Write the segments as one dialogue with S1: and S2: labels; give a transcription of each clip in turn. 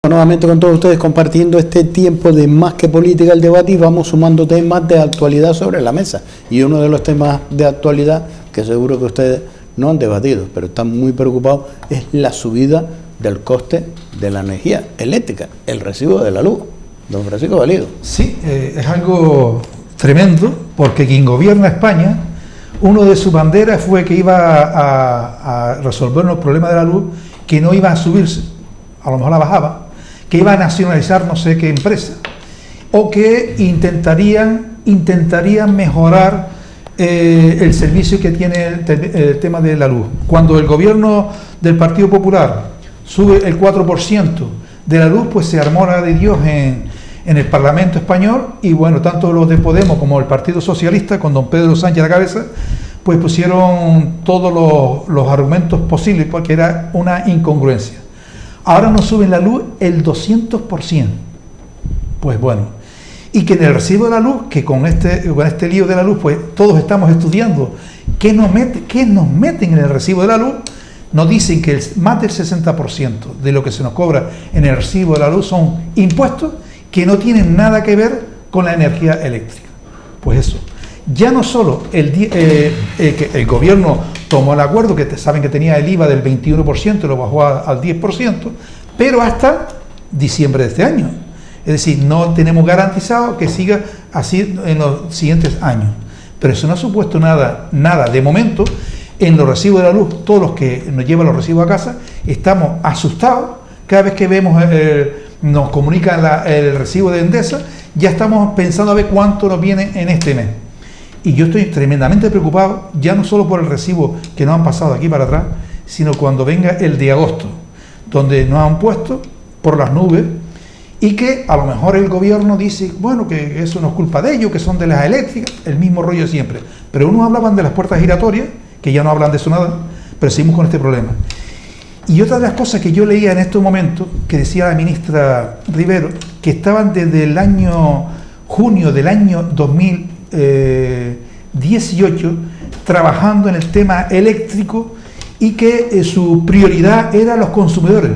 S1: Nuevamente con todos ustedes compartiendo este tiempo de Más que Política el debate, y vamos sumando temas de actualidad sobre la mesa. Y uno de los temas de actualidad que seguro que ustedes no han debatido, pero están muy preocupados, es la subida del coste de la energía eléctrica, el recibo de la luz. Don Francisco Valido.
S2: Sí, es algo tremendo, porque quien gobierna España, uno de sus banderas fue que iba a resolver los problemas de la luz, que no iba a subirse, a lo mejor la bajaba, que iba a nacionalizar no sé qué empresa, o que intentarían mejorar el servicio que tiene el tema de la luz. Cuando el gobierno del Partido Popular sube el 4% de la luz, pues se armó la de Dios en el Parlamento español, y bueno, tanto los de Podemos como el Partido Socialista, con don Pedro Sánchez a la cabeza, pues pusieron todos los argumentos posibles, porque era una incongruencia. Ahora nos suben la luz el 200%. Pues bueno, y que en el recibo de la luz, que con este lío de la luz, pues todos estamos estudiando qué nos meten en el recibo de la luz. Nos dicen que más del 60% de lo que se nos cobra en el recibo de la luz son impuestos que no tienen nada que ver con la energía eléctrica. Pues eso, ya no solo que el gobierno tomó el acuerdo, que saben que tenía el IVA del 21%, lo bajó al 10%, pero hasta diciembre de este año. Es decir, no tenemos garantizado que siga así en los siguientes años. Pero eso no ha supuesto nada de momento. En los recibos de la luz, todos los que nos llevan los recibos a casa, estamos asustados. Cada vez que vemos, nos comunican el recibo de Endesa, ya estamos pensando a ver cuánto nos viene en este mes. Y yo estoy tremendamente preocupado, ya no solo por el recibo que nos han pasado aquí para atrás, sino cuando venga el de agosto, donde nos han puesto por las nubes, y que a lo mejor el gobierno dice, bueno, que eso no es culpa de ellos, que son de las eléctricas, el mismo rollo siempre. Pero unos hablaban de las puertas giratorias, que ya no hablan de eso nada, pero seguimos con este problema. Y otra de las cosas que yo leía en estos momentos, que decía la ministra Rivero, que estaban desde el año junio del año 2018 trabajando en el tema eléctrico, y que su prioridad era los consumidores.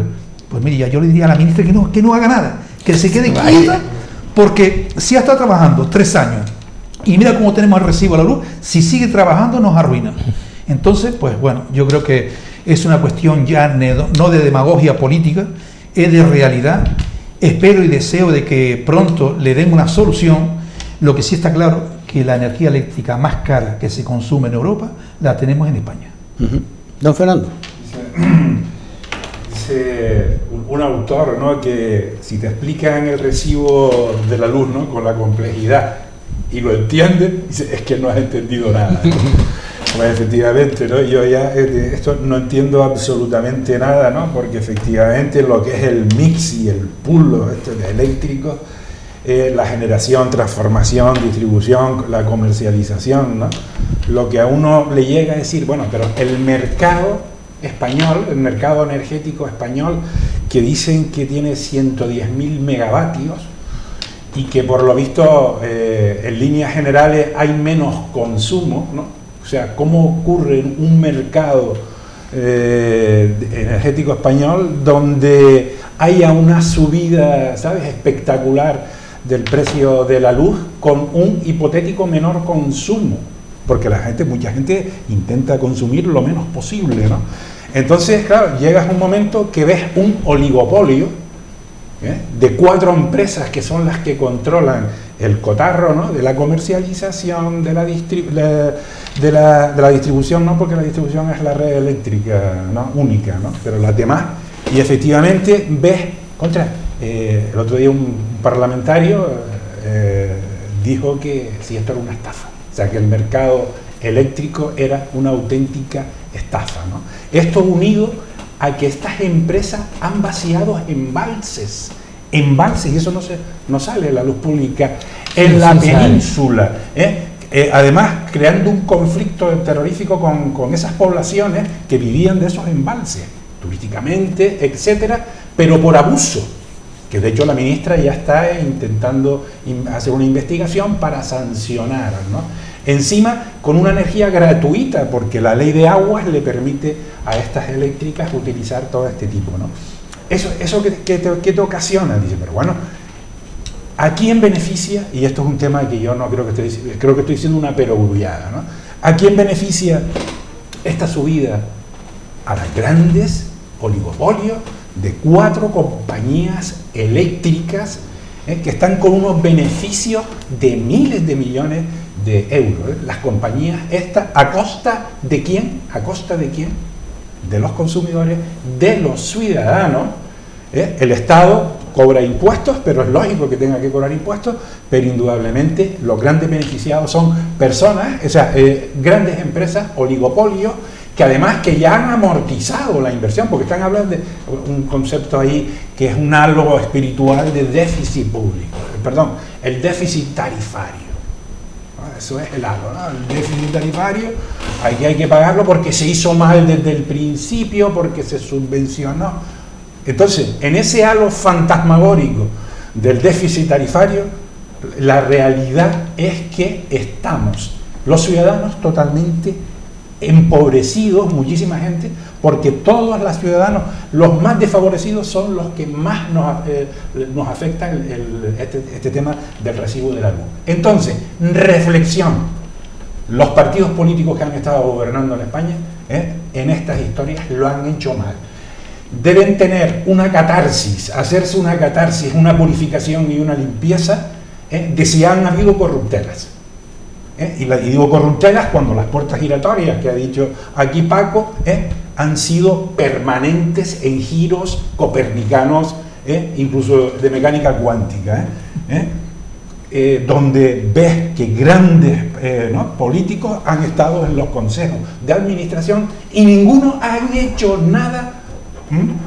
S2: Pues mire, yo le diría a la ministra que no haga nada, que se quede quieta, porque si ha estado trabajando 3 años, y mira cómo tenemos el recibo de la luz, si sigue trabajando nos arruina. Entonces, pues bueno, yo creo que es una cuestión ya no de demagogia política, es de realidad. Espero y deseo de que pronto le den una solución. Lo que sí está claro, que la energía eléctrica más cara que se consume en Europa, la tenemos en España.
S1: Don Fernando.
S3: Dice un autor, ¿no?, que si te explican el recibo de la luz, ¿no?, con la complejidad y lo entienden, dice, es que no has entendido nada. Pues efectivamente, ¿no? Yo ya esto no entiendo absolutamente nada, ¿no? Porque efectivamente lo que es el mix y el pool de eléctricos, la generación, transformación, distribución, la comercialización, ¿no? Lo que a uno le llega a decir, bueno, pero el mercado español, el mercado energético español, que dicen que tiene 110.000 megavatios, y que por lo visto en líneas generales hay menos consumo, ¿no? O sea, ¿cómo ocurre en un mercado energético español donde haya una subida, ¿sabes?, espectacular del precio de la luz con un hipotético menor consumo? Porque mucha gente intenta consumir lo menos posible, ¿no? Entonces, claro, llegas a un momento que ves un oligopolio de 4 empresas que son las que controlan el cotarro, ¿no?, de la comercialización, de la distribución, no, porque la distribución es la red eléctrica, ¿no?, única, ¿no?, pero las demás. Y efectivamente ves, el otro día un parlamentario dijo que si esto era una estafa, o sea, que el mercado eléctrico era una auténtica estafa, ¿no? Esto unido a que estas empresas han vaciado embalses, y eso no sale a la luz pública en la península, además creando un conflicto terrorífico con esas poblaciones que vivían de esos embalses, turísticamente, etcétera, pero por abuso, que de hecho la ministra ya está intentando hacer una investigación para sancionar, ¿no? Encima con una energía gratuita, porque la ley de aguas le permite a estas eléctricas utilizar todo este tipo, ¿no? ¿Eso qué te ocasiona? Dice, pero bueno, ¿a quién beneficia? Y esto es un tema que yo no creo que estoy diciendo una perogrullada, ¿no? ¿A quién beneficia esta subida? A los grandes oligopolios de 4 compañías eléctricas que están con unos beneficios de miles de millones de euros. Las compañías estas, ¿a costa de quién? ¿A costa de quién? De los consumidores, de los ciudadanos. El Estado cobra impuestos, pero es lógico que tenga que cobrar impuestos, pero indudablemente los grandes beneficiados son personas, o sea, grandes empresas, oligopolios, que además que ya han amortizado la inversión, porque están hablando de un concepto ahí que es un halo espiritual de déficit público, perdón, el déficit tarifario. Eso es el halo, ¿no? El déficit tarifario, aquí hay que pagarlo porque se hizo mal desde el principio, porque se subvencionó. Entonces, en ese halo fantasmagórico del déficit tarifario, la realidad es que estamos, los ciudadanos, totalmente empobrecidos, muchísima gente, porque todos los ciudadanos, los más desfavorecidos, son los que más nos afecta este tema del recibo de la luz. Entonces, reflexión. Los partidos políticos que han estado gobernando en España, en estas historias, lo han hecho mal. Deben tener una catarsis, hacerse una catarsis, una purificación y una limpieza de si han habido corruptelas. Y digo corruptelas cuando las puertas giratorias que ha dicho aquí Paco han sido permanentes en giros copernicanos, incluso de mecánica cuántica, donde ves que grandes políticos han estado en los consejos de administración y ninguno ha hecho nada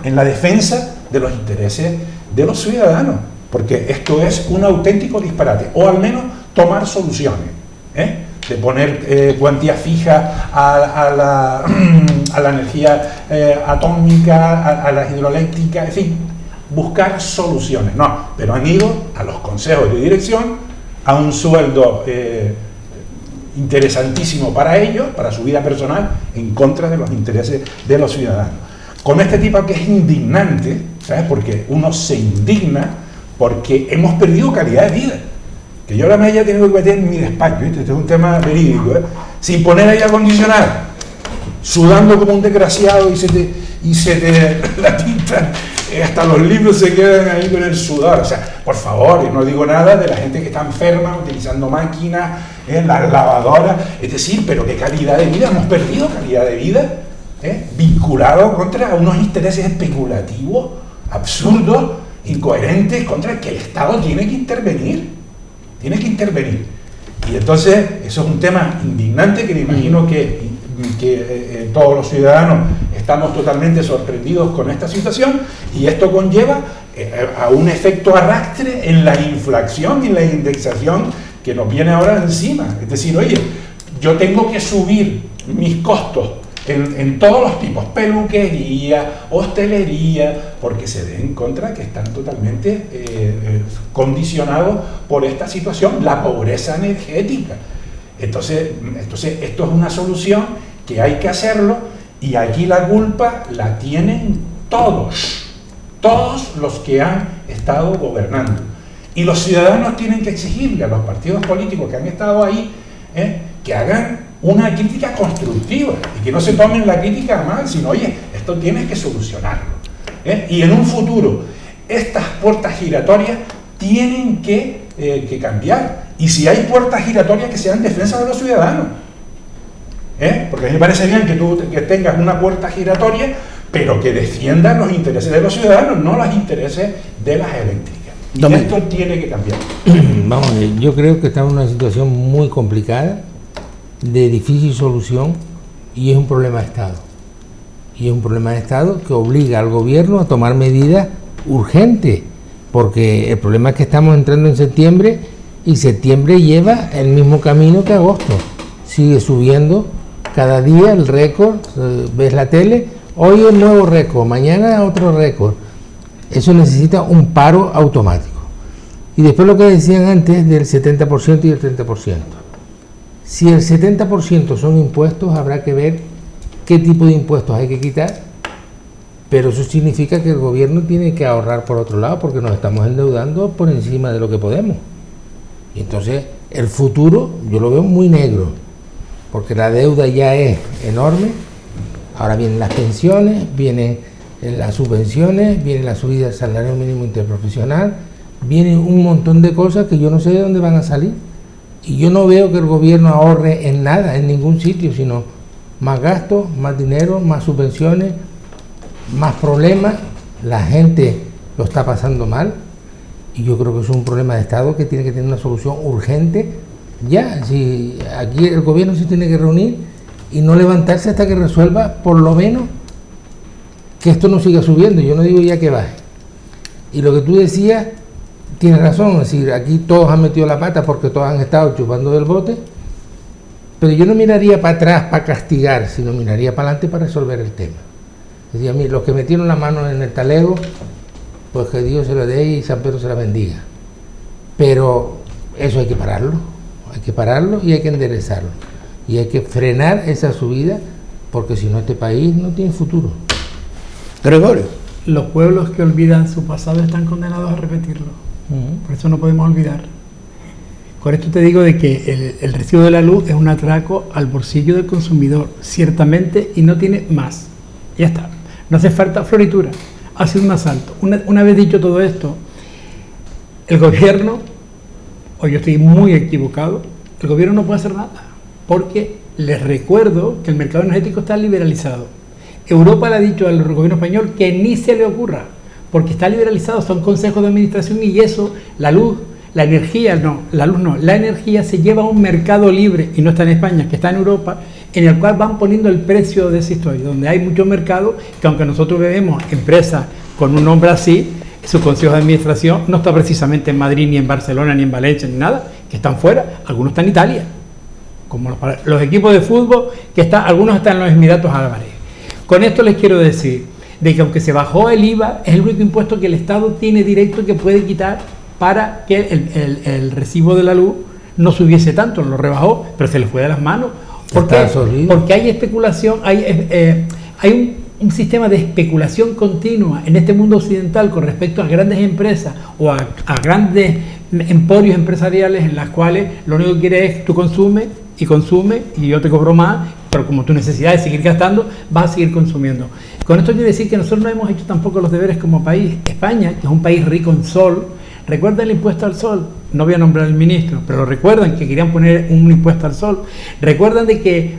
S3: en la defensa de los intereses de los ciudadanos, porque esto es un auténtico disparate, o al menos tomar soluciones. De poner cuantía fija a la energía atómica, a la hidroeléctrica, en fin, buscar soluciones. No, pero han ido a los consejos de dirección a un sueldo interesantísimo para ellos, para su vida personal, en contra de los intereses de los ciudadanos. Con este tipo que es indignante, ¿sabes? Porque uno se indigna porque hemos perdido calidad de vida. Que yo ahora me haya tenido que meter en mi despacho, ¿viste? Este es un tema verídico, sin poner aire acondicionado, sudando como un desgraciado y se te la tinta, hasta los libros se quedan ahí con el sudor. O sea, por favor, y no digo nada de la gente que está enferma, utilizando máquinas, las lavadoras, es decir, pero qué calidad de vida, hemos perdido calidad de vida, vinculado contra unos intereses especulativos, absurdos, incoherentes, contra el que el Estado tiene que intervenir. Tiene que intervenir. Y entonces, eso es un tema indignante que me imagino que todos los ciudadanos estamos totalmente sorprendidos con esta situación, y esto conlleva a un efecto arrastre en la inflación y la indexación que nos viene ahora encima. Es decir, oye, yo tengo que subir mis costos en todos los tipos, peluquería, hostelería, porque se den contra que están totalmente condicionados por esta situación, la pobreza energética. Entonces esto es una solución que hay que hacerlo, y aquí la culpa la tienen todos los que han estado gobernando. Y los ciudadanos tienen que exigirle a los partidos políticos que han estado ahí que hagan una crítica constructiva y que no se tomen la crítica mal, sino, oye, esto tienes que solucionarlo. Y en un futuro, estas puertas giratorias tienen que cambiar. Y si hay puertas giratorias, que sean en defensa de los ciudadanos. Porque a mí me parece bien que tengas una puerta giratoria, pero que defiendan los intereses de los ciudadanos, no los intereses de las eléctricas. Y esto tiene que cambiar.
S4: Vamos a ver, yo creo que estamos en una situación muy complicada, de difícil solución, y es un problema de Estado. Y es un problema de Estado que obliga al gobierno a tomar medidas urgentes, porque el problema es que estamos entrando en septiembre, y septiembre lleva el mismo camino que agosto. Sigue subiendo cada día el récord, ves la tele, hoy un nuevo récord, mañana otro récord. Eso necesita un paro automático. Y después lo que decían antes del 70% y el 30%. Si el 70% son impuestos, habrá que ver qué tipo de impuestos hay que quitar Pero eso significa que el gobierno tiene que ahorrar por otro lado, porque nos estamos endeudando por encima de lo que podemos. Y entonces el futuro yo lo veo muy negro, porque la deuda ya es enorme. Ahora vienen las pensiones, vienen las subvenciones, viene la subida del salario mínimo interprofesional, vienen un montón de cosas que yo no sé de dónde van a salir. Y yo no veo que el gobierno ahorre en nada, en ningún sitio, sino más gastos, más dinero, más subvenciones, más problemas. La gente lo está pasando mal y yo creo que es un problema de Estado que tiene que tener una solución urgente ya. Si aquí el gobierno se tiene que reunir y no levantarse hasta que resuelva por lo menos que esto no siga subiendo. Yo no digo ya que baje. Y lo que tú decías, tienes razón, es decir, aquí todos han metido la pata porque todos han estado chupando del bote, pero yo no miraría para atrás para castigar, sino miraría para adelante para resolver el tema. Es decir, a mí, los que metieron la mano en el talego, pues que Dios se lo dé y San Pedro se la bendiga. Pero eso hay que pararlo y hay que enderezarlo. Y hay que frenar esa subida, porque si no este país no tiene futuro.
S1: Gregorio.
S5: Los pueblos que olvidan su pasado están condenados a repetirlo. Por eso no podemos olvidar. Con esto te digo de que el recibo de la luz es un atraco al bolsillo del consumidor, ciertamente, y no tiene más. Ya está. No hace falta floritura. Ha sido un asalto. Una vez dicho todo esto, el gobierno, o yo estoy muy equivocado, el gobierno no puede hacer nada, porque les recuerdo que el mercado energético está liberalizado. Europa le ha dicho al gobierno español que ni se le ocurra, porque está liberalizado, son consejos de administración y eso, la energía se lleva a un mercado libre, y no está en España, que está en Europa, en el cual van poniendo el precio de esa historia, donde hay mucho mercado, que aunque nosotros vemos empresas con un nombre así, su consejo de administración no está precisamente en Madrid, ni en Barcelona, ni en Valencia, ni nada, que están fuera, algunos están en Italia, como los equipos de fútbol, algunos están en los Emiratos Árabes. Con esto les quiero decir de que aunque se bajó el IVA, es el único impuesto que el Estado tiene directo que puede quitar para que el recibo de la luz no subiese tanto. Lo rebajó, pero se le fue de las manos. ¿Por qué? Porque hay especulación, hay un sistema de especulación continua en este mundo occidental con respecto a grandes empresas o a grandes emporios empresariales en las cuales lo único que quiere es tú consume y yo te cobro más, pero como tu necesidad es seguir gastando, vas a seguir consumiendo. Con esto quiero decir que nosotros no hemos hecho tampoco los deberes como país. España, que es un país rico en sol, recuerda el impuesto al sol. No voy a nombrar al ministro, pero recuerdan que querían poner un impuesto al sol. Recuerdan de que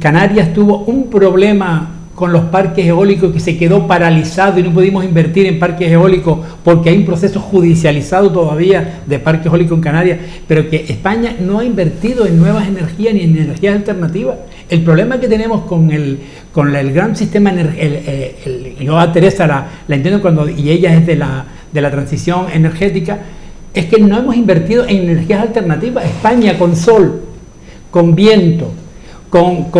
S5: Canarias tuvo un problema con los parques eólicos que se quedó paralizado y no pudimos invertir en parques eólicos porque hay un proceso judicializado todavía de parques eólicos en Canarias, pero que España no ha invertido en nuevas energías ni en energías alternativas. El problema que tenemos con el gran sistema yo a Teresa la entiendo y ella es de la transición energética, es que no hemos invertido en energías alternativas. España con sol, con viento, con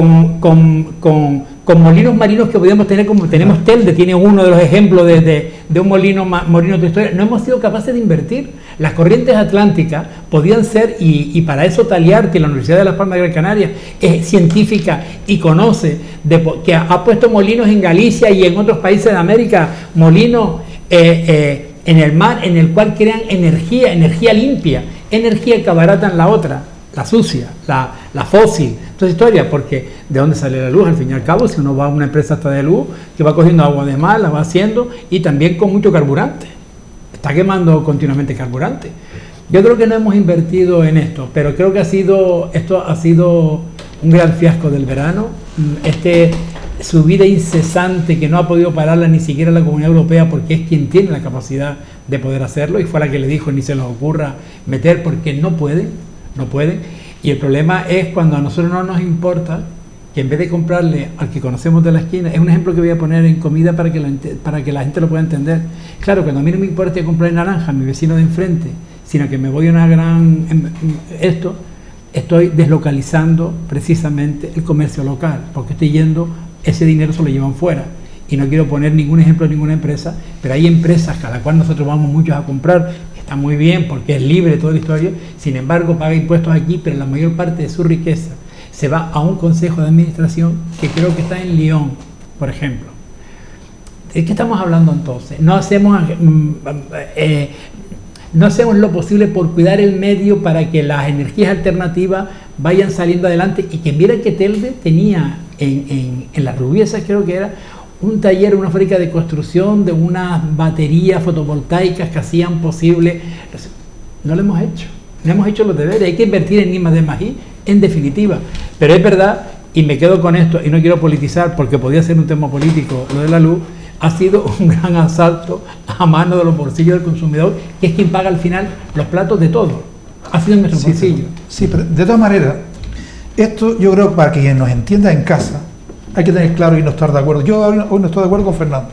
S5: molinos marinos que podíamos tener, como tenemos Telde, tiene uno de los ejemplos de un molino de tu historia. No hemos sido capaces de invertir. Las corrientes atlánticas podían ser, y para eso Taliarte, la Universidad de Las Palmas de Gran Canaria, es científica y conoce, que ha puesto molinos en Galicia y en otros países de América, molinos en el mar, en el cual crean energía limpia, energía que abaratan la otra, la sucia, la fósil, toda esa historia, porque ¿de dónde sale la luz? Al fin y al cabo, si uno va a una empresa hasta de luz, que va cogiendo agua de mar, la va haciendo, y también con mucho carburante, está quemando continuamente carburante. Yo creo que no hemos invertido en esto, pero creo que esto ha sido un gran fiasco del verano, subida incesante que no ha podido pararla ni siquiera la Comunidad Europea, porque es quien tiene la capacidad de poder hacerlo, y fue la que le dijo ni se les ocurra meter, porque no pueden. Y el problema es cuando a nosotros no nos importa que en vez de comprarle al que conocemos de la esquina, es un ejemplo que voy a poner en comida para que la gente lo pueda entender. Claro, cuando a mí no me importa comprar naranja a mi vecino de enfrente, sino que me voy a una gran... estoy deslocalizando precisamente el comercio local, porque estoy yendo, ese dinero se lo llevan fuera. Y no quiero poner ningún ejemplo de ninguna empresa, pero hay empresas a las cuales nosotros vamos muchos a comprar, que está muy bien porque es libre toda la historia, sin embargo paga impuestos aquí, pero la mayor parte de su riqueza se va a un consejo de administración que creo que está en Lyon, por ejemplo. ¿De qué estamos hablando entonces? No hacemos lo posible por cuidar el medio para que las energías alternativas vayan saliendo adelante. Y que mira que Telde tenía en Las Rubiesas, creo que era, un taller, una fábrica de construcción de unas baterías fotovoltaicas que hacían posible. No lo hemos hecho, no hemos hecho los deberes. Hay que invertir en I+D+I, en definitiva. Pero es verdad, y me quedo con esto, y no quiero politizar porque podía ser un tema político lo de la luz, ha sido un gran asalto a mano de los bolsillos del consumidor, que es quien paga al final los platos de todo. Ha sido en nuestro bolsillo.
S2: Sí, pero de todas maneras, esto yo creo que para quien nos entienda en casa, hay que tener claro y no estar de acuerdo. Yo hoy no estoy de acuerdo con Fernando.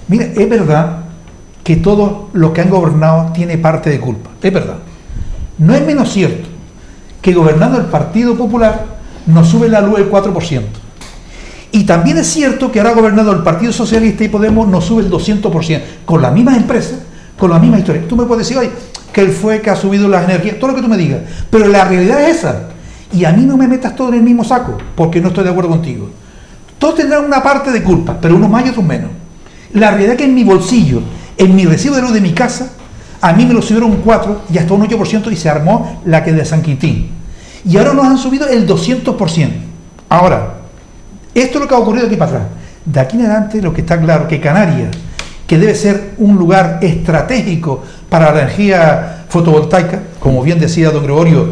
S2: Mira, es verdad que todos los que han gobernado tienen parte de culpa. Es verdad. No es menos cierto que gobernando el Partido Popular nos sube la luz el 4%. Y también es cierto que ahora gobernando el Partido Socialista y Podemos nos sube el 200%, con las mismas empresas, con la misma historia. Tú me puedes decir, oye, que él fue que ha subido las energías, todo lo que tú me digas, pero la realidad es esa. Y a mí no me metas todo en el mismo saco, porque no estoy de acuerdo contigo. Todos tendrán una parte de culpa, pero unos más y otros menos. La realidad es que en mi bolsillo, en mi recibo de luz de mi casa, a mí me lo subieron un 4 y hasta un 8% y se armó la que de San Quintín. Y ahora nos han subido el 200%. Ahora, esto es lo que ha ocurrido aquí para atrás. De aquí en adelante lo que está claro, que Canarias, que debe ser un lugar estratégico para la energía fotovoltaica, como bien decía don Gregorio,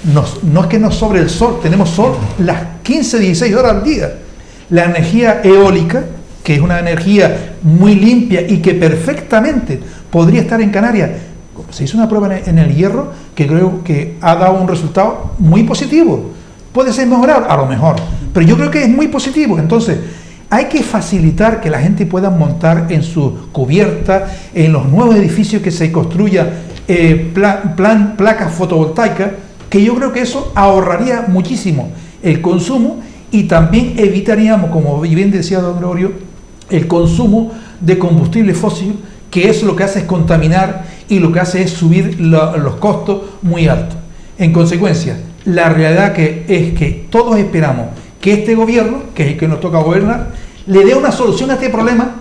S2: no es que nos sobre el sol, tenemos sol las 15, 16 horas al día. La energía eólica, que es una energía muy limpia y que perfectamente podría estar en Canarias. Se hizo una prueba en el Hierro que creo que ha dado un resultado muy positivo. Puede ser mejorable, a lo mejor, pero yo creo que es muy positivo. Entonces, hay que facilitar que la gente pueda montar en su cubierta, en los nuevos edificios que se construyan placas fotovoltaicas, que yo creo que eso ahorraría muchísimo el consumo y también evitaríamos, como bien decía don Gregorio, el consumo de combustible fósil, que eso lo que hace es contaminar y lo que hace es subir los costos muy altos. En consecuencia, la realidad es que todos esperamos que este gobierno, que es el que nos toca gobernar, le dé una solución a este problema,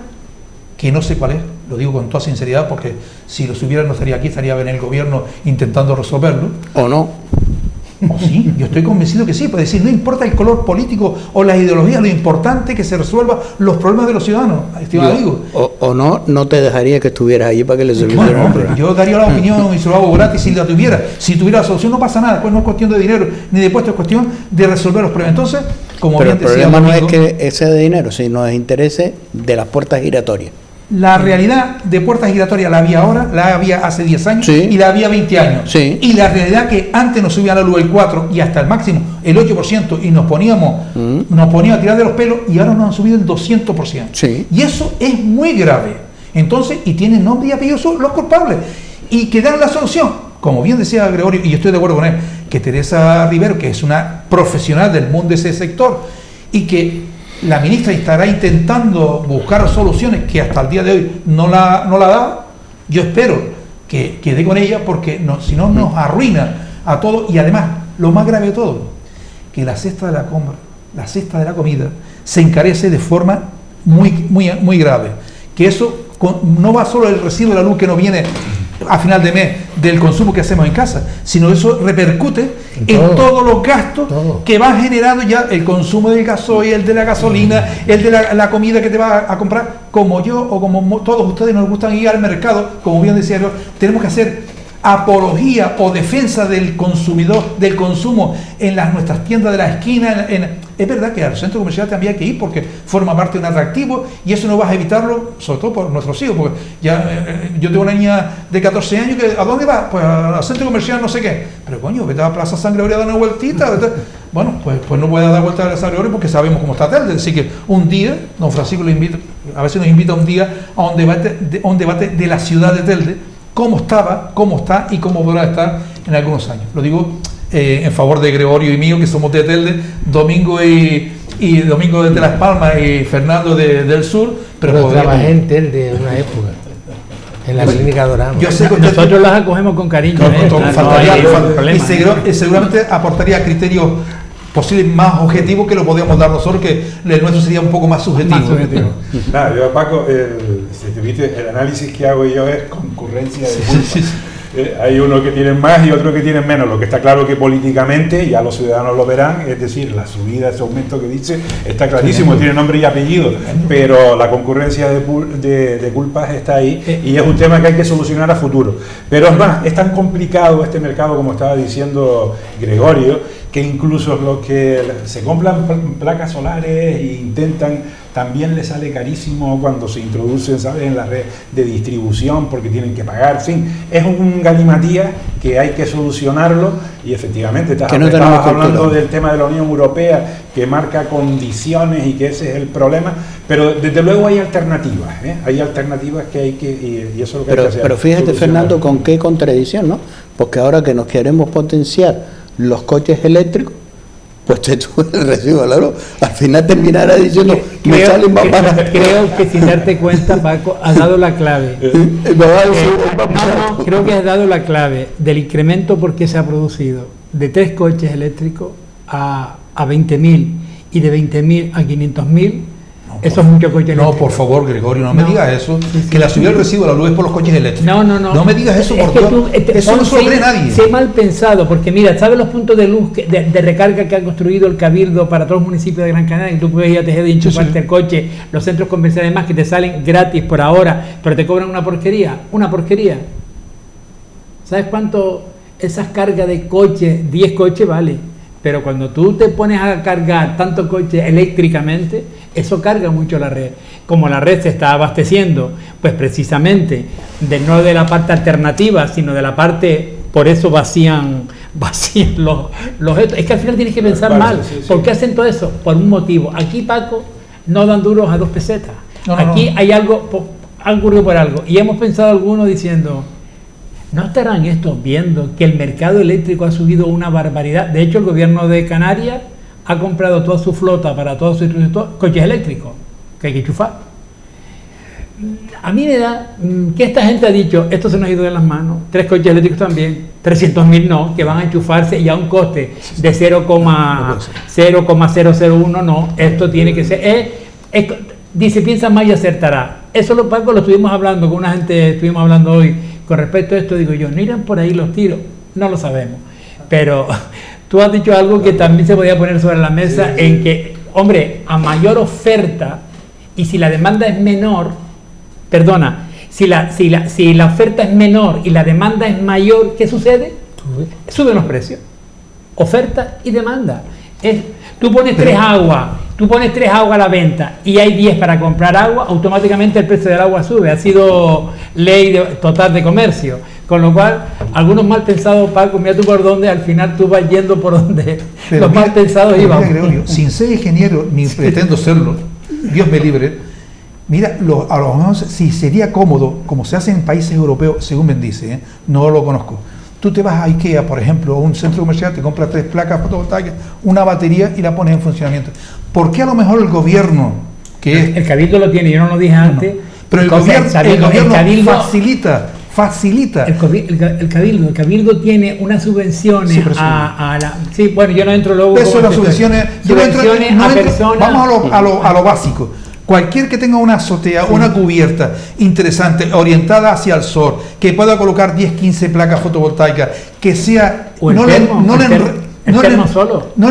S2: que no sé cuál es, lo digo con toda sinceridad, porque si lo supiera no estaría aquí, estaría en el gobierno intentando resolverlo.
S1: ¿O no?
S2: O sí, yo estoy convencido que sí, puede decir, no importa el color político o la ideología, lo importante es que se resuelvan los problemas de los ciudadanos, estimado amigo.
S1: O no te dejaría que estuvieras allí para que le solucionaran el problema.
S2: Yo daría la opinión y se lo hago gratis si la tuviera. Si tuviera la solución no pasa nada, pues no es cuestión de dinero ni de puesto, es cuestión de resolver los problemas. Entonces, como
S1: pero
S2: bien
S1: el
S2: decía,
S1: problema
S2: amigo,
S1: no es que ese de dinero, sino es intereses de las puertas giratorias.
S2: la realidad de puertas giratorias la había ahora, la había hace 10 años
S1: sí,
S2: y la había 20 años.
S1: Sí.
S2: Y la realidad que antes nos subía la luz el 4 y hasta el máximo el 8% y nos poníamos a tirar de los pelos, y ahora nos han subido el 200%.
S1: Sí.
S2: Y eso es muy grave. Entonces, y tienen nombre y apellido son los culpables. Y que dan la solución, como bien decía Gregorio, y yo estoy de acuerdo con él, que Teresa Rivero, que es una profesional del mundo de ese sector, y que la ministra estará intentando buscar soluciones que hasta el día de hoy no la da. Yo espero que dé con ella, porque si no nos arruina a todos. Y además, lo más grave de todo, que la cesta de la compra, la cesta de la comida, se encarece de forma muy grave. Que eso no va solo el recibo de la luz que nos viene a final de mes del consumo que hacemos en casa, sino eso repercute en todos los gastos que va generando ya el consumo del gasoil, el de la gasolina, el de la comida que te va a comprar. Como yo o como todos ustedes nos gustan ir al mercado, como bien decía yo, tenemos que hacer apología o defensa del consumidor, del consumo en nuestras tiendas de la esquina. Es verdad que al centro comercial también hay que ir porque forma parte de un atractivo, y eso no vas a evitarlo, sobre todo por nuestros hijos, porque ya yo tengo una niña de 14 años que ¿a dónde va? Pues al centro comercial no sé qué. Pero coño, vete a Plaza San Gregorio a dar una vueltita. Bueno, pues no puede dar vuelta a San Gregorio porque sabemos cómo está Telde. Así que un día, don Francisco le invita, a veces nos invita un día a un debate de la ciudad de Telde, cómo estaba, cómo está y cómo podrá estar en algunos años. Lo digo en favor de Gregorio y mío, que somos de Telde, Domingo y Domingo de Las Palmas y Fernando del Sur.
S4: Pero trabajé en Telde en una época, en la clínica Dorama.
S2: Yo sé que
S5: nosotros las acogemos con cariño.
S2: Faltaría, y seguramente aportaría criterios posible más objetivo que lo podíamos dar nosotros, que el nuestro sería un poco más subjetivo.
S3: Nada, yo, Paco, el análisis que hago yo es concurrencia de culpa. Hay uno que tienen más y otro que tienen menos. Lo que está claro que políticamente, ya los ciudadanos lo verán, es decir, la subida, ese aumento que dice, está clarísimo, tiene nombre y apellido, pero la concurrencia de culpas está ahí y es un tema que hay que solucionar a futuro. Pero es más, es tan complicado este mercado, como estaba diciendo Gregorio, que incluso los que se compran placas solares e intentan, también les sale carísimo cuando se introducen, ¿sabes?, en la red de distribución, porque tienen que pagar, en fin, es un galimatías que hay que solucionarlo. Y efectivamente estabas hablando del tema de la Unión Europea, que marca condiciones y que ese es el problema, pero desde luego hay alternativas, hay alternativas que hay que, y eso es lo que hay que hacer.
S1: Pero fíjate, Fernando, con qué contradicción, ¿no? Porque ahora que nos queremos potenciar los coches eléctricos, pues te sube el recibo de la luz. Al final terminará diciendo, me salen más baratos.
S5: Creo que sin darte cuenta, Paco, has dado la clave. Creo que has dado la clave del incremento porque se ha producido de 3 coches eléctricos a 20.000 y de 20.000 a 500.000. Eso es mucho coche eléctrico.
S2: No, por favor, Gregorio, no me digas eso. Que la subida del recibo de la luz es por los coches eléctricos. No me digas eso, por Dios. Eso no se lo cree nadie.
S5: Se mal pensado, porque mira, ¿sabes los puntos de luz de recarga que ha construido el Cabildo para todos los municipios de Gran Canaria? Que tú puedes ir a Tejeda y enchufarte el coche, los centros comerciales más que te salen gratis por ahora, pero te cobran una porquería. ¿Sabes cuánto esas cargas de coches, 10 coches vale? Pero cuando tú te pones a cargar tanto coche eléctricamente, eso carga mucho la red. Como la red se está abasteciendo, pues precisamente, no de la parte alternativa, sino de la parte, por eso vacían los es que al final tienes que pensar mal. ¿Por qué hacen todo eso? Por un motivo. Aquí, Paco, no dan duros a 2 pesetas. Aquí hay algo, ha ocurrido por algo. Y hemos pensado algunos diciendo, ¿no estarán estos viendo que el mercado eléctrico ha subido una barbaridad? De hecho, el gobierno de Canarias ha comprado toda su flota para todos sus coches eléctricos que hay que enchufar. A mí me da que esta gente ha dicho, esto se nos ha ido de las manos, 3 coches eléctricos también, 300.000 no, que van a enchufarse y a un coste de 0,001 no, esto tiene que ser, dice, piensa más y acertará. Eso lo, Paco, lo estuvimos hablando con una gente, estuvimos hablando hoy con respecto a esto, digo yo, ¿no irán por ahí los tiros? No lo sabemos, pero tú has dicho algo que también se podía poner sobre la mesa, en que, hombre, a mayor oferta, y si la demanda es menor, si la oferta es menor y la demanda es mayor, ¿qué sucede? Suben los precios. Oferta y demanda. Tú pones 3 aguas a la venta y hay 10 para comprar agua, automáticamente el precio del agua sube. Ha sido ley total de comercio. Con lo cual, algunos mal pensados, Paco, mira tú por dónde, al final tú vas yendo por donde los mal pensados iban.
S2: Gregorio, sin ser ingeniero, ni pretendo serlo, Dios me libre, mira, a lo mejor si sería cómodo, como se hace en países europeos, según me dice, no lo conozco. Tú te vas a IKEA, por ejemplo, a un centro comercial, te compras 3 placas fotovoltaicas, una batería y la pones en funcionamiento. ¿Por qué a lo mejor el gobierno,
S5: el Cabildo lo tiene, yo no lo dije antes,
S2: pero el gobierno facilita.
S5: El Cabildo tiene unas subvenciones a la... Sí, bueno, yo no entro luego...
S2: Eso, las subvenciones
S5: a personas...
S2: Vamos a lo básico. Cualquier que tenga una azotea, una cubierta interesante, orientada hacia el sol, que pueda colocar 10, 15 placas fotovoltaicas, que sea... No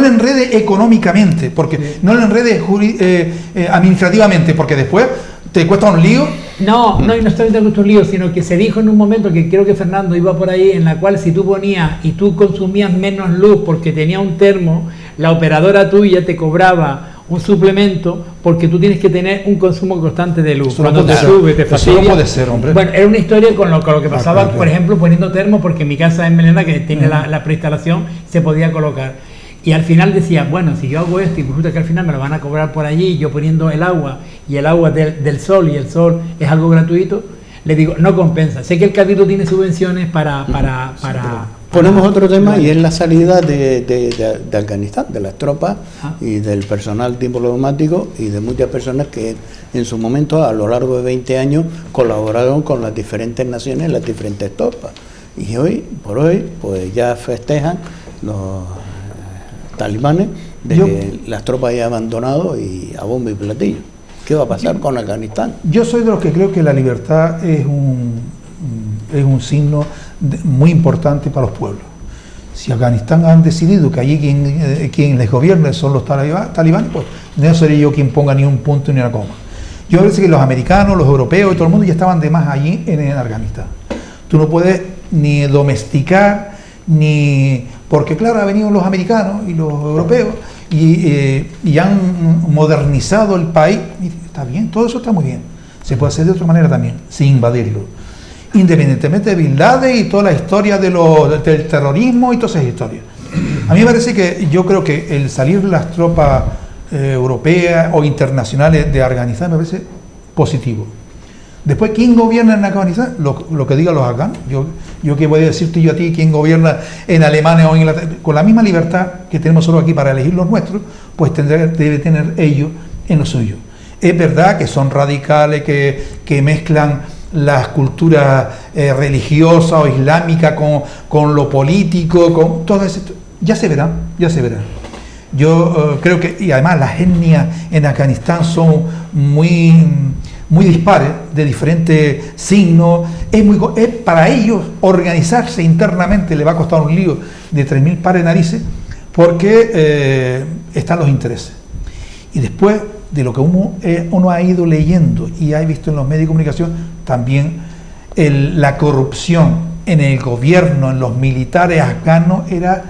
S2: le enrede económicamente, porque no le enrede administrativamente, porque después te cuesta un lío.
S5: No estoy de un lío, sino que se dijo en un momento, que creo que Fernando iba por ahí, en la cual si tú ponías y tú consumías menos luz porque tenía un termo, la operadora tuya te cobraba un suplemento porque tú tienes que tener un consumo constante de luz. Cuando te sube, te fastidia.
S2: Eso no puede ser, hombre.
S5: Bueno, era una historia con lo que pasaba, claro. Por ejemplo, poniendo termos, porque en mi casa en Melena, que tiene la preinstalación, se podía colocar. Y al final decía, bueno, si yo hago esto y resulta que al final me lo van a cobrar por allí, yo poniendo el agua y el agua del sol, y el sol es algo gratuito, le digo, no compensa. Sé que el Cabildo tiene subvenciones para
S1: ponemos otro tema, y es la salida de Afganistán, de las tropas y del personal diplomático y de muchas personas que en su momento, a lo largo de 20 años, colaboraron con las diferentes naciones, las diferentes tropas. Y hoy por hoy, pues ya festejan los talibanes de que las tropas hayan abandonado y a bombo y platillo. ¿Qué va a pasar con Afganistán?
S2: Yo soy de los que creo que la libertad es un signo muy importante para los pueblos. Si Afganistán han decidido que allí quien les gobierne son los talibanes, pues no seré yo quien ponga ni un punto ni una coma. Yo creo que los americanos, los europeos y todo el mundo ya estaban de más allí en Afganistán. Tú no puedes ni domesticar, porque claro, han venido los americanos y los europeos y han modernizado el país. Y está bien, todo eso está muy bien. Se puede hacer de otra manera también, sin invadirlo. Independientemente de Bin Laden y toda la historia del terrorismo y todas esas historias. A mí me parece que yo creo que el salir las tropas europeas o internacionales de Afganistán me parece positivo. Después, ¿quién gobierna en Afganistán? Lo que digan los afganos. Yo qué voy a decirte yo a ti, ¿quién gobierna en Alemania o en Inglaterra? Con la misma libertad que tenemos solo aquí para elegir los nuestros, pues debe tener ellos en lo suyo. Es verdad que son radicales, que mezclan las culturas religiosas o islámicas con lo político, con todo eso. Ya se verá. Yo creo que, y además las etnias en Afganistán son muy dispares, de diferentes signos. Es para ellos organizarse internamente le va a costar un lío de 3.000 pares de narices, porque están los intereses. Y después de lo que uno ha ido leyendo y ha visto en los medios de comunicación, también la corrupción en el gobierno, en los militares afganos, era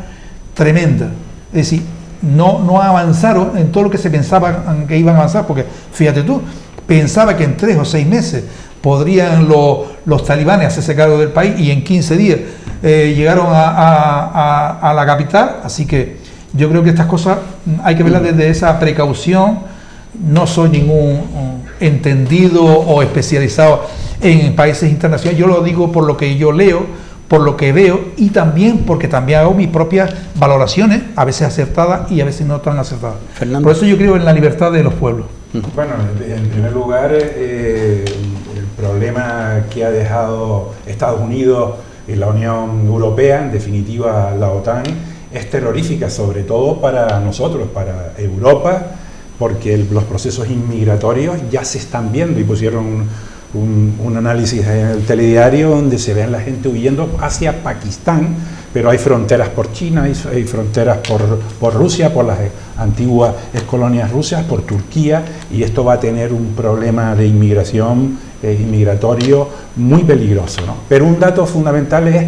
S2: tremenda. Es decir, no avanzaron en todo lo que se pensaba que iban a avanzar, porque fíjate tú, pensaba que en 3 o 6 meses podrían los talibanes hacerse cargo del país, y en 15 días llegaron a la capital. Así que yo creo que estas cosas hay que verlas desde esa precaución. No soy ningún entendido o especializado en países internacionales. Yo lo digo por lo que yo leo, por lo que veo, y también porque también hago mis propias valoraciones, a veces acertadas y a veces no tan acertadas.
S1: Fernando.
S2: Por eso yo creo en la libertad de los pueblos.
S3: Bueno, en primer lugar, el problema que ha dejado Estados Unidos y la Unión Europea, en definitiva la OTAN, es terrorífica, sobre todo para nosotros, para Europa, porque los procesos inmigratorios ya se están viendo, y pusieron un análisis en el telediario donde se ve a la gente huyendo hacia Pakistán, pero hay fronteras por China, hay fronteras por Rusia, por las antiguas colonias rusas, por Turquía, y esto va a tener un problema de inmigración, inmigratorio muy peligroso, ¿no? Pero un dato fundamental es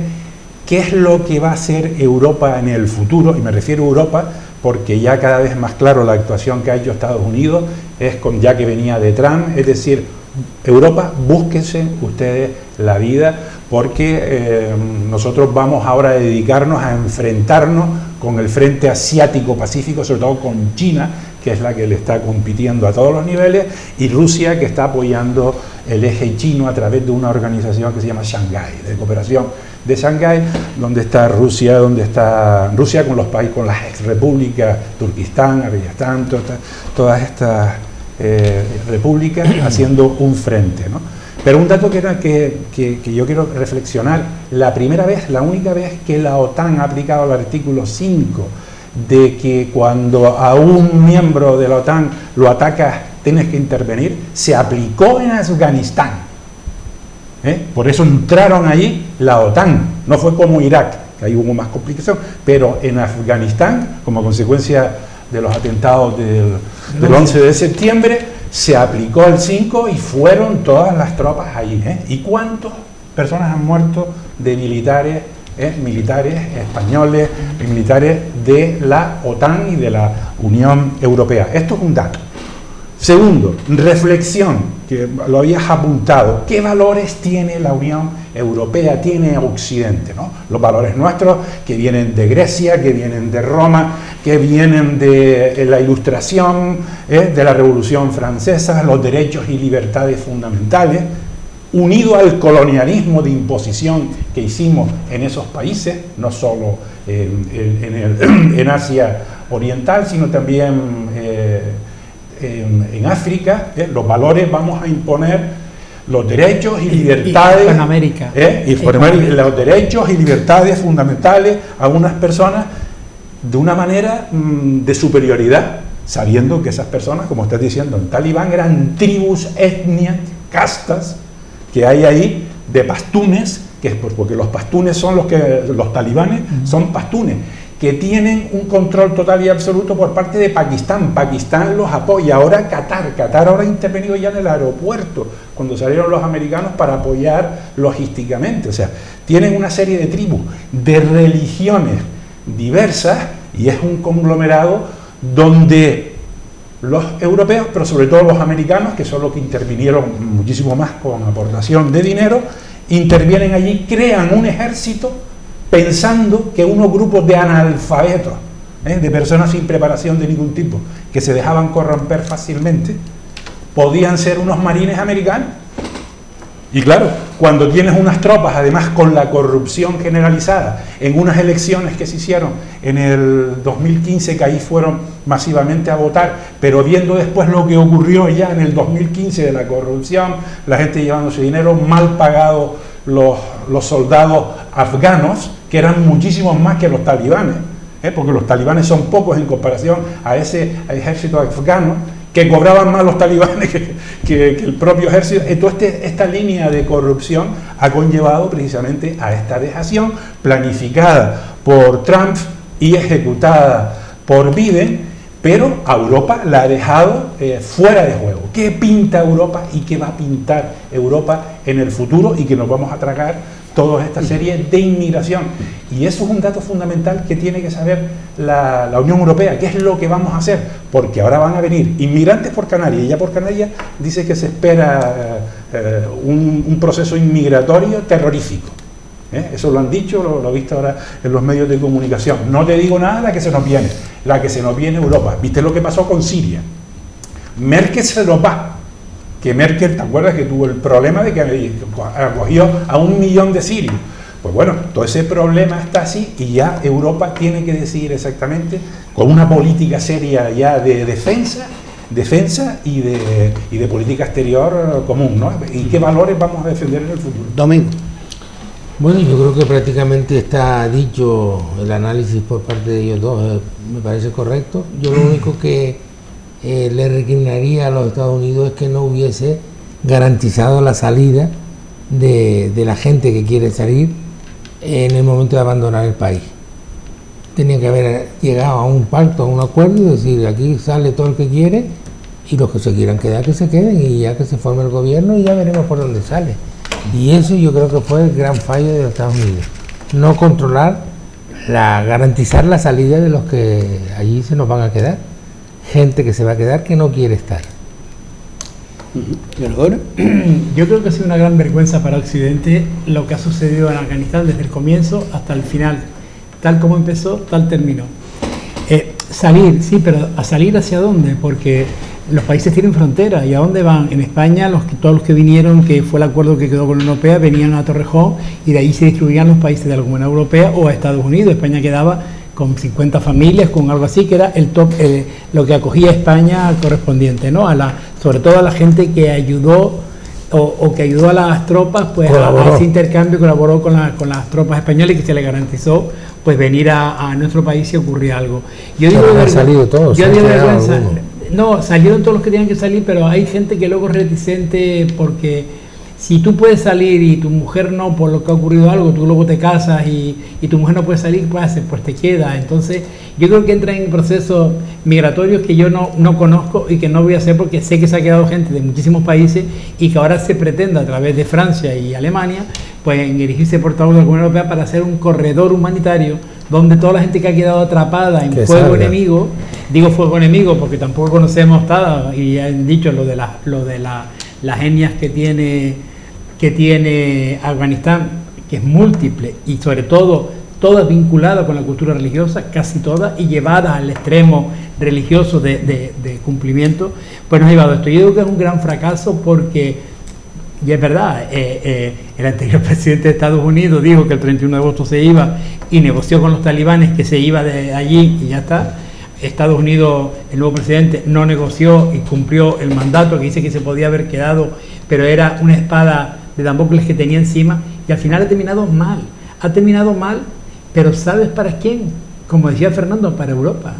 S3: qué es lo que va a hacer Europa en el futuro, y me refiero a Europa porque ya cada vez más claro la actuación que ha hecho Estados Unidos es ya que venía de Trump, es decir, Europa, búsquense ustedes la vida, porque nosotros vamos ahora a dedicarnos a enfrentarnos con el frente asiático-pacífico, sobre todo con China, que es la que le está compitiendo a todos los niveles, y Rusia, que está apoyando el eje chino a través de una organización que se llama Shanghái, de cooperación de Shanghái, donde está Rusia con los países, con las ex repúblicas, Turquistán, Afganistán, todas estas repúblicas haciendo un frente, ¿no? Pero un dato que yo quiero reflexionar: la única vez que la OTAN ha aplicado el artículo 5 de que cuando a un miembro de la OTAN lo atacas tienes que intervenir, se aplicó en Afganistán. Por eso entraron allí la OTAN, no fue como Irak, que ahí hubo más complicación, pero en Afganistán, como consecuencia de los atentados del 11 de septiembre, se aplicó el 5 y fueron todas las tropas allí. ¿Y cuántas personas han muerto de militares españoles, militares de la OTAN y de la Unión Europea? Esto es un dato. Segundo, reflexión, que lo habías apuntado. ¿Qué valores tiene la Unión Europea, tiene Occidente, ¿no? Los valores nuestros, que vienen de Grecia, que vienen de Roma, que vienen de la Ilustración, de la Revolución Francesa, los derechos y libertades fundamentales, unido al colonialismo de imposición que hicimos en esos países, no solo en Asia Oriental, sino también en África. Los valores, vamos a imponer los derechos y libertades
S5: en América,
S3: los derechos y libertades fundamentales a unas personas de una manera de superioridad, sabiendo que esas personas, como estás diciendo, en Talibán eran tribus, etnias, castas que hay ahí de pastunes, que es porque los pastunes son los talibanes son pastunes, que tienen un control total y absoluto por parte de Pakistán. Pakistán los apoya. Ahora Qatar ahora ha intervenido ya en el aeropuerto cuando salieron los americanos para apoyar logísticamente. O sea, tienen una serie de tribus, de religiones diversas, y es un conglomerado donde los europeos, pero sobre todo los americanos, que son los que intervinieron muchísimo más con aportación de dinero, intervienen allí, crean un ejército pensando que unos grupos de analfabetos, de personas sin preparación de ningún tipo, que se dejaban corromper fácilmente, podían ser unos marines americanos. Y claro, cuando tienes unas tropas, además con la corrupción generalizada, en unas elecciones que se hicieron en el 2015, que ahí fueron masivamente a votar, pero viendo después lo que ocurrió ya en el 2015 de la corrupción, la gente llevándose dinero, mal pagados los soldados afganos, que eran muchísimos más que los talibanes, porque los talibanes son pocos en comparación a ese ejército afgano, que cobraban más los talibanes que el propio ejército. Entonces esta línea de corrupción ha conllevado precisamente a esta dejación planificada por Trump y ejecutada por Biden, pero a Europa la ha dejado fuera de juego. ¿Qué pinta Europa y qué va a pintar Europa en el futuro? Y que nos vamos a tragar toda esta serie de inmigración. Y eso es un dato fundamental que tiene que saber la Unión Europea. ¿Qué es lo que vamos a hacer? Porque ahora van a venir inmigrantes por Canarias, y ya por Canarias dice que se espera un proceso inmigratorio terrorífico. Eso lo han dicho, lo he visto ahora en los medios de comunicación. No te digo nada de la que se nos viene, la que se nos viene Europa. ¿Viste lo que pasó con Siria? Merkel se nos va. Que Merkel, ¿te acuerdas que tuvo el problema de que acogió a 1 millón de sirios? Pues bueno, todo ese problema está así, y ya Europa tiene que decidir exactamente, con una política seria ya de defensa y de política exterior común, ¿no? ¿Y qué valores vamos a defender en el futuro?
S1: Domingo.
S4: Bueno, yo creo que prácticamente está dicho el análisis por parte de ellos dos, me parece correcto. Yo lo único que le recriminaría a los Estados Unidos es que no hubiese garantizado la salida de la gente que quiere salir en el momento de abandonar el país. Tenía que haber llegado a un pacto, a un acuerdo, y decir, aquí sale todo el que quiere, y los que se quieran quedar, que se queden, y ya que se forme el gobierno, y ya veremos por dónde sale. Y eso yo creo que fue el gran fallo de los Estados Unidos. No controlar, garantizar la salida de los que allí se nos van a quedar. Gente que se va a quedar que no quiere estar.
S5: Yo creo que ha sido una gran vergüenza para Occidente lo que ha sucedido en Afganistán desde el comienzo hasta el final. Tal como empezó, tal terminó. Salir, sí, pero ¿a salir hacia dónde? Porque los países tienen fronteras, ¿y a dónde van? En España, todos los que vinieron, que fue el acuerdo que quedó con la Unión Europea, venían a Torrejón, y de ahí se distribuían los países de la Comunidad Europea o a Estados Unidos. España quedaba con 50 familias, con algo así, que era el top, lo que acogía España correspondiente, ¿no? Sobre todo a la gente que ayudó o que ayudó a las tropas, pues a ese intercambio, colaboró con las tropas españolas, y que se le garantizó pues venir a nuestro país si ocurría algo. Yo digo,
S4: han salido todos.
S5: No, salieron todos los que tenían que salir, pero hay gente que luego es reticente, porque si tú puedes salir y tu mujer no, por lo que ha ocurrido algo, tú luego te casas y tu mujer no puede salir, ¿qué haces? Pues te queda. Entonces yo creo que entra en procesos migratorios que yo no conozco y que no voy a hacer, porque sé que se ha quedado gente de muchísimos países, y que ahora se pretende a través de Francia y Alemania pues erigirse portavoz de la Comunidad Europea para hacer un corredor humanitario donde toda la gente que ha quedado atrapa en fuego enemigo, digo fuego enemigo porque tampoco conocemos nada, y ya han dicho lo de las etnias que tiene Afganistán, que es múltiple, y sobre todo todas vinculadas con la cultura religiosa, casi todas, y llevadas al extremo religioso de cumplimiento, pues nos ha llevado a esto. Yo digo que es un gran fracaso, porque, y es verdad, el anterior presidente de Estados Unidos dijo que el 31 de agosto se iba, y negoció con los talibanes que se iba de allí, y ya está. Estados Unidos, el nuevo presidente, no negoció y cumplió el mandato, que dice que se podía haber quedado, pero era una espada de Damocles que tenía encima, y al final ha terminado mal, pero ¿sabes para quién? como decía Fernando, para Europa.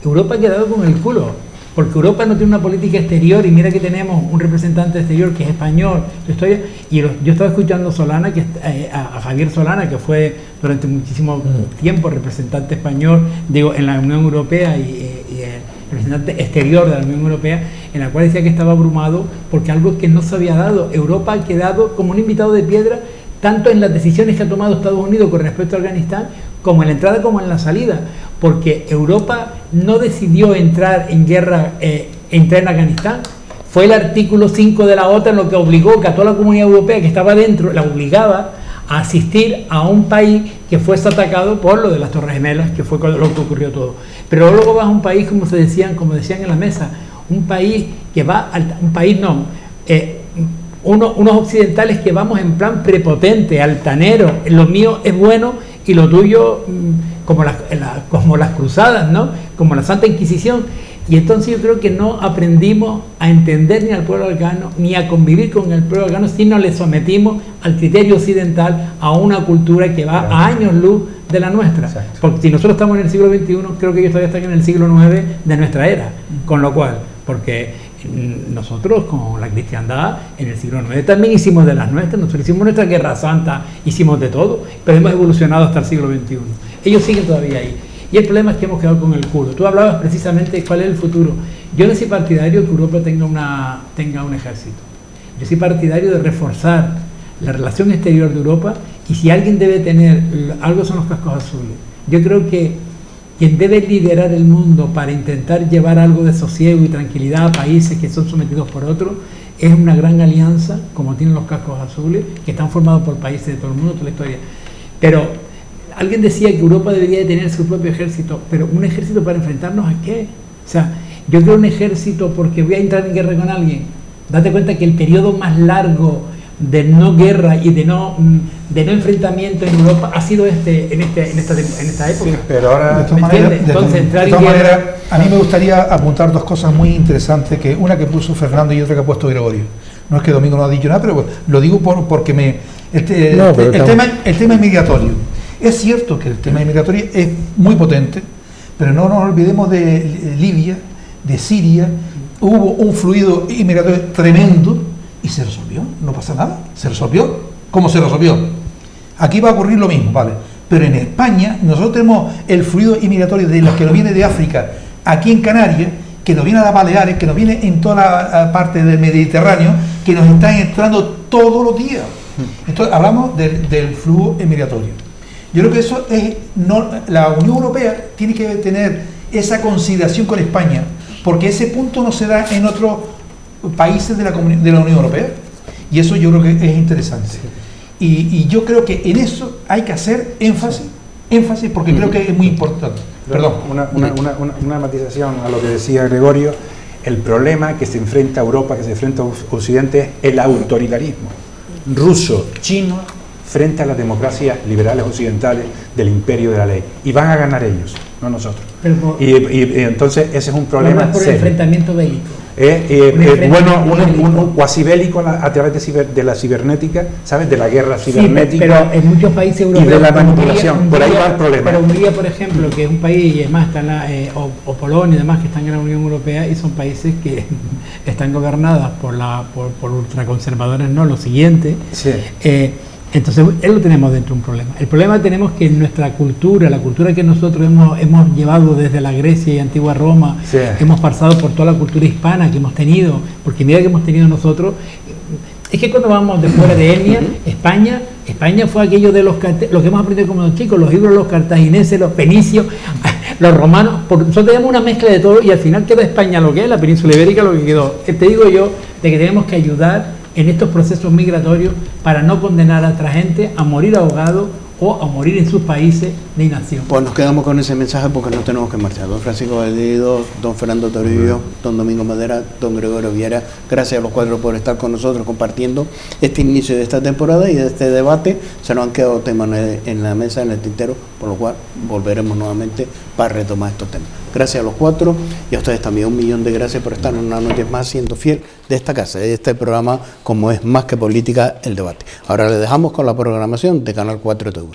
S5: Europa ha quedado con el culo, porque Europa no tiene una política exterior, y mira que tenemos un representante exterior que es español. Yo estaba escuchando a Javier Solana, que fue durante muchísimo tiempo representante español, digo, en la Unión Europea y el representante exterior de la Unión Europea, en la cual decía que estaba abrumado porque algo que no se había dado. Europa ha quedado como un invitado de piedra, tanto en las decisiones que ha tomado Estados Unidos con respecto a Afganistán, como en la entrada como en la salida, porque Europa no decidió entrar en guerra, entrar en Afganistán. Fue el artículo 5 de la OTAN lo que obligó que a toda la comunidad europea que estaba dentro, la obligaba a asistir a un país que fuese atacado por lo de las Torres Gemelas, que fue lo que ocurrió todo. Pero luego vas a un país, como decían en la mesa, un país que va, unos occidentales que vamos en plan prepotente, altanero, lo mío es bueno y lo tuyo como las cruzadas, ¿no? Como la Santa Inquisición. Y entonces yo creo que no aprendimos a entender ni al pueblo afgano, ni a convivir con el pueblo afgano, sino le sometimos al criterio occidental, a una cultura que va a años luz de la nuestra. Exacto. Porque si nosotros estamos en el siglo XXI, creo que ellos todavía están en el siglo IX de nuestra era. Con lo cual, porque nosotros con la cristiandad en el siglo IX también hicimos de las nuestras, nosotros hicimos nuestra guerra santa, hicimos de todo, pero hemos evolucionado hasta el siglo XXI. Ellos siguen todavía ahí. Y el problema es que hemos quedado con el culo. Tú hablabas precisamente de cuál es el futuro. Yo no soy partidario de que Europa tenga un ejército. Yo soy partidario de reforzar la relación exterior de Europa, y si alguien debe tener algo son los cascos azules. Yo creo que quien debe liderar el mundo para intentar llevar algo de sosiego y tranquilidad a países que son sometidos por otros es una gran alianza, como tienen los cascos azules, que están formados por países de todo el mundo, toda la historia. Pero alguien decía que Europa debería de tener su propio ejército, pero ¿un ejército para enfrentarnos a qué? O sea, yo creo un ejército porque voy a entrar en guerra con alguien. Date cuenta que el periodo más largo de no guerra y de no enfrentamiento en Europa ha sido en esta época.
S3: Sí, pero ahora,
S2: de todas maneras, a mí me gustaría apuntar dos cosas muy interesantes, que una que puso Fernando y otra que ha puesto Gregorio. No es que Domingo no ha dicho nada, pero lo digo porque el tema migratorio. Es cierto que el tema migratorio es muy potente, pero no nos olvidemos de Libia, de Siria. Hubo un fluido inmigratorio tremendo y se resolvió, no pasa nada, se resolvió. ¿Cómo se resolvió? Aquí va a ocurrir lo mismo, ¿vale? Pero en España nosotros tenemos el fluido inmigratorio de los que nos viene de África, aquí en Canarias, que nos viene a las Baleares, que nos viene en toda la parte del Mediterráneo, que nos están entrando todos los días. Entonces hablamos del flujo migratorio. Yo creo que eso es, la Unión Europea tiene que tener esa consideración con España, porque ese punto no se da en otros países de la Unión Europea, y eso yo creo que es interesante. Y yo creo que en eso hay que hacer énfasis, porque creo que es muy importante. Perdón.
S3: Una matización a lo que decía Gregorio. El problema que se enfrenta a Europa, que se enfrenta a Occidente, es el autoritarismo ruso, chino, frente a las democracias liberales occidentales del imperio de la ley. Y van a ganar ellos, no nosotros. Y entonces ese es un problema
S5: por
S3: serio.
S5: El enfrentamiento bélico.
S3: Un cuasi bélico a través de la cibernética, ¿sabes? De la guerra cibernética.
S5: Sí, pero en muchos países europeos.
S3: Y de la manipulación, por ahí va el problema.
S5: Pero Hungría, por ejemplo, que es un país, y además o Polonia y demás, que están en la Unión Europea, y son países que están gobernadas por ultraconservadores, no, lo siguiente. Sí. Entonces, él lo tenemos dentro de un problema. El problema tenemos que en nuestra cultura, la cultura que nosotros hemos llevado desde la Grecia y antigua Roma, sí, hemos pasado por toda la cultura hispana que hemos tenido, porque mira que hemos tenido nosotros, es que cuando vamos de fuera de etnia, España fue aquello de lo que hemos aprendido como los chicos, los íberos, los cartagineses, los fenicios, los romanos, nosotros tenemos una mezcla de todo y al final queda España lo que es, la península ibérica lo que quedó. Te digo yo de que tenemos que ayudar en estos procesos migratorios para no condenar a otra gente a morir ahogado o a morir en sus países de inacción.
S1: Pues nos quedamos con ese mensaje porque no tenemos que marchar. Don Francisco Valdivieso, don Fernando Toribio, don Domingo Madera, don Gregorio Viera, gracias a los cuatro por estar con nosotros compartiendo este inicio de esta temporada y de este debate. Se nos han quedado temas en la mesa, en el tintero, por lo cual volveremos nuevamente para retomar estos temas. Gracias a los cuatro y a ustedes también 1.000.000 de gracias por estar una noche más siendo fiel de esta casa, de este programa como es Más que Política, el debate. Ahora le dejamos con la programación de Canal 4 TV.